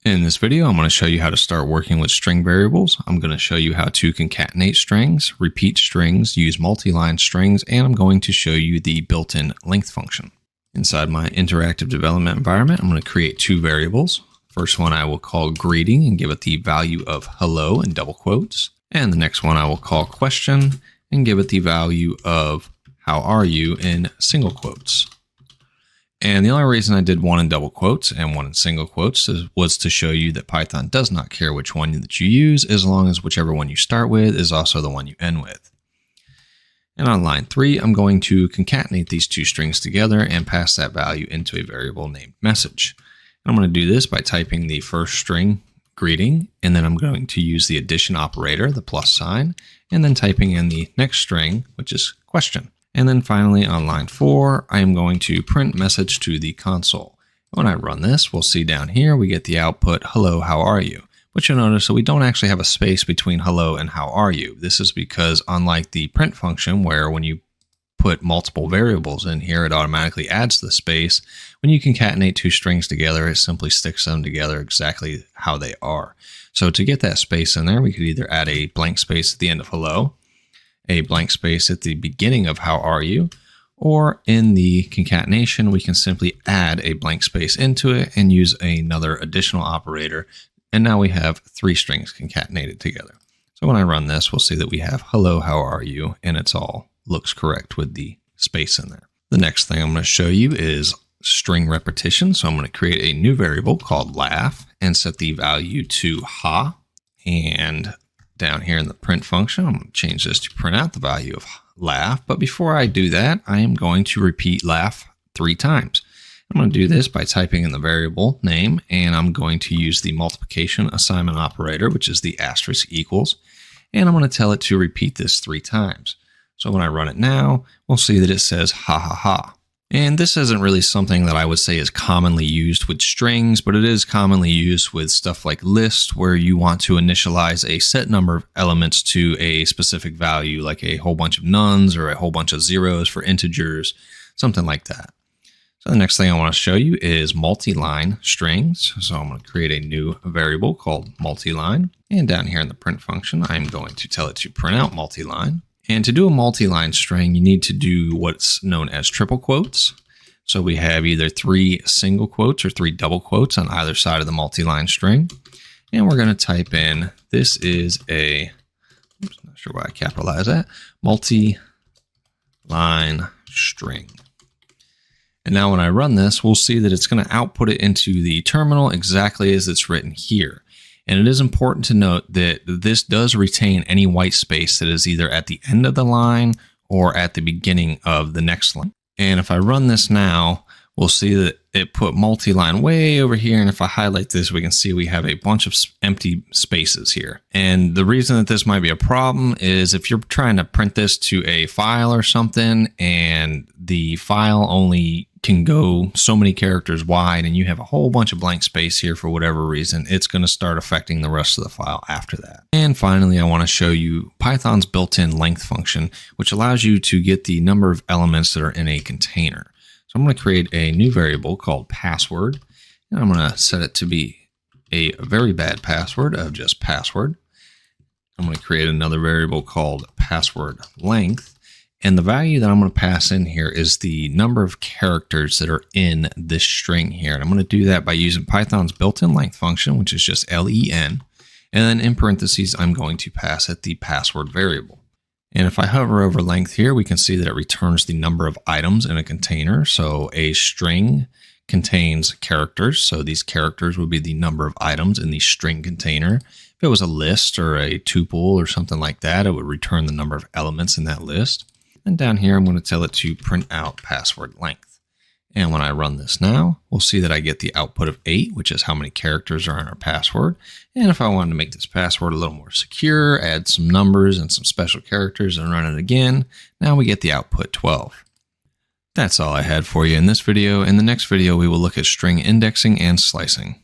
In this video, I'm going to show you how to start working with string variables. I'm going to show you how to concatenate strings, repeat strings, use multi-line strings, and I'm going to show you the built-in length function. Inside my interactive development environment, I'm going to create two variables. First one I will call greeting and give it the value of hello in double quotes. And the next one I will call question and give it the value of how are you in single quotes. And the only reason I did one in double quotes and one in single quotes was to show you that Python does not care which one that you use, as long as whichever one you start with is also the one you end with. And on line 3, I'm going to concatenate these two strings together and pass that value into a variable named message. And I'm going to do this by typing the first string, greeting, and then I'm going to use the addition operator, the plus sign, and then typing in the next string, which is question. And then finally on line 4, I am going to print message to the console. When I run this, we'll see down here, we get the output, hello, how are you? But you'll notice that we don't actually have a space between hello and how are you. This is because unlike the print function, where when you put multiple variables in here, it automatically adds the space. When you concatenate two strings together, it simply sticks them together exactly how they are. So to get that space in there, we could either add a blank space at the end of hello, a blank space at the beginning of how are you, or in the concatenation, we can simply add a blank space into it and use another additional operator. And now we have three strings concatenated together. So when I run this, we'll see that we have hello, how are you? And it's all looks correct with the space in there. The next thing I'm going to show you is string repetition. So I'm going to create a new variable called laugh and set the value to ha. And down here in the print function, I'm going to change this to print out the value of laugh. But before I do that, I am going to repeat laugh 3 times. I'm going to do this by typing in the variable name, and I'm going to use the multiplication assignment operator, which is the asterisk equals, and I'm going to tell it to repeat this 3 times. So when I run it now, we'll see that it says ha ha ha. And this isn't really something that I would say is commonly used with strings, but it is commonly used with stuff like lists, where you want to initialize a set number of elements to a specific value, like a whole bunch of nones or a whole bunch of zeros for integers, something like that. So the next thing I want to show you is multi-line strings. So I'm going to create a new variable called multi-line. And down here in the print function, I'm going to tell it to print out multi-line. And to do a multi-line string, you need to do what's known as triple quotes. So we have either 3 single quotes or 3 double quotes on either side of the multi-line string. And we're going to type in, this is a, I'm not sure why I capitalize that, multi-line string. And now when I run this, we'll see that it's going to output it into the terminal exactly as it's written here. And it is important to note that this does retain any white space that is either at the end of the line or at the beginning of the next line. And if I run this now, we'll see that it put multi-line way over here. And if I highlight this, we can see we have a bunch of empty spaces here. And the reason that this might be a problem is if you're trying to print this to a file or something, and the file only can go so many characters wide and you have a whole bunch of blank space here for whatever reason, it's going to start affecting the rest of the file after that. And finally, I want to show you Python's built-in length function, which allows you to get the number of elements that are in a container. So I'm going to create a new variable called password, and I'm going to set it to be a very bad password of just password. I'm going to create another variable called password length. And the value that I'm going to pass in here is the number of characters that are in this string here. And I'm going to do that by using Python's built-in length function, which is just len. And then in parentheses, I'm going to pass it the password variable. And if I hover over length here, we can see that it returns the number of items in a container. So a string contains characters. So these characters would be the number of items in the string container. If it was a list or a tuple or something like that, it would return the number of elements in that list. And down here, I'm going to tell it to print out password length. And when I run this now, we'll see that I get the output of 8, which is how many characters are in our password. And if I wanted to make this password a little more secure, add some numbers and some special characters and run it again, now we get the output 12. That's all I had for you in this video. In the next video, we will look at string indexing and slicing.